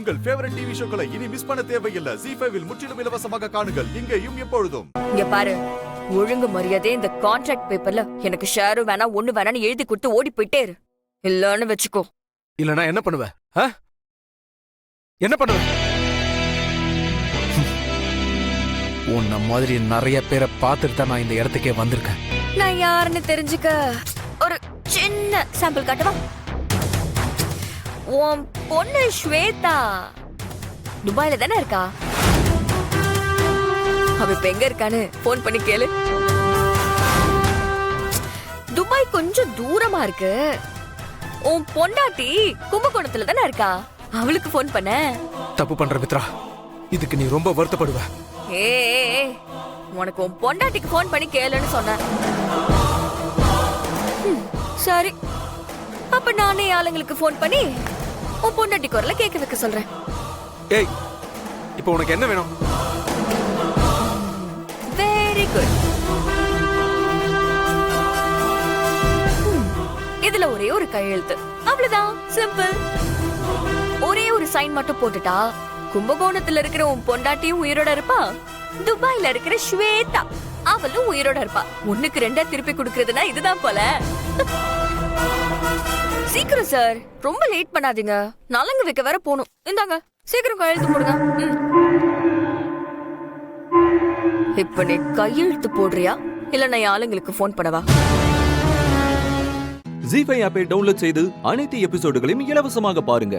உங்கள் favourite TV ஷோக்களை இனி miss பண்ண தேவையில்லை. ZEE5 இல் முற்றிலும் இலவசமாக காணுங்கள். இங்கேயும் எப்பொழுதும். இங்க பாரு, ஒழுங்கு மரியாதை இந்த கான்ட்ராக்ட் பேப்பர்ல எனக்கு ஷேரும் வேணாம் ஒண்ணு வேணாம்னு எழுதி கொடுத்து ஓடி போயிட்டே இரு. இல்லன்னு வச்சுக்கோ. இல்லனா என்ன பண்ணுவ? என்ன பண்ணுவ? உன்ன மாதிரி நிறைய பேரை பார்த்துட்டு தான் நான் இந்த இடத்துக்கே வந்திருக்கேன். நான் யாருன்னு தெரிஞ்சுக்க ஒரு சின்ன சாம்பிள் காட்டவா? உன் பொண்ணு ஸ்வேதா துபாயில தானே இருக்கா? அவ இப்ப எங்க இருக்கான்னு போன் பண்ணி கேளு. துபாய் கொஞ்சம் தூரமா இருக்கு. உன் பொண்டாட்டி கும்பகோணத்துல தானே இருக்கா? அவளுக்கு போன் பண்ண. தப்பு பண்ற மித்ரா, இதுக்கு நீ ரொம்ப வருத்தப்படுவ. ஏய், உனக்கு உன் பொண்டாட்டிக்கு போன் பண்ணி கேளுன்னு சொன்ன. சரி, அப்ப நானே ஆளுங்களுக்கு போன் பண்ணி உன் பொண்டாட்டி குரல கேட்க வைக்க சொல்றேன். ஏய், இப்போ உனக்கு என்ன வேணும்? Very good. இதுல ஒரே ஒரு கையெழுத்து, அவ்வளவுதான். சிம்பிள். ஒரே ஒரு சைன் மட்டும் போட்டுட்டா கும்பகோணத்துல இருக்கிற உன் பொண்டாட்டியும் உயிரோட இருப்பா, துபாயில இருக்கிற ஸ்வேதா அவளும் உயிரோட இருப்பா. ஒண்ணுக்கு ரெண்டா திருப்பி கொடுக்கறதுனா இதுதான் போல. சீக்கிரம் சார், ரொம்ப லேட் பண்ணாதீங்க. நலங்கு வைக்க வேற போகணும். இந்தாங்க, சீக்கிரம் கையெழுத்து போடுங்க. இப்ப நீ கையெழுத்து போடுறியா இல்ல நான் ஆளுங்களுக்கு போன் பண்ணவா? ZEE5 ஆப்பை டவுன்லோட் செய்து அனைத்து எபிசோடுகளையும் இலவசமாக பாருங்க.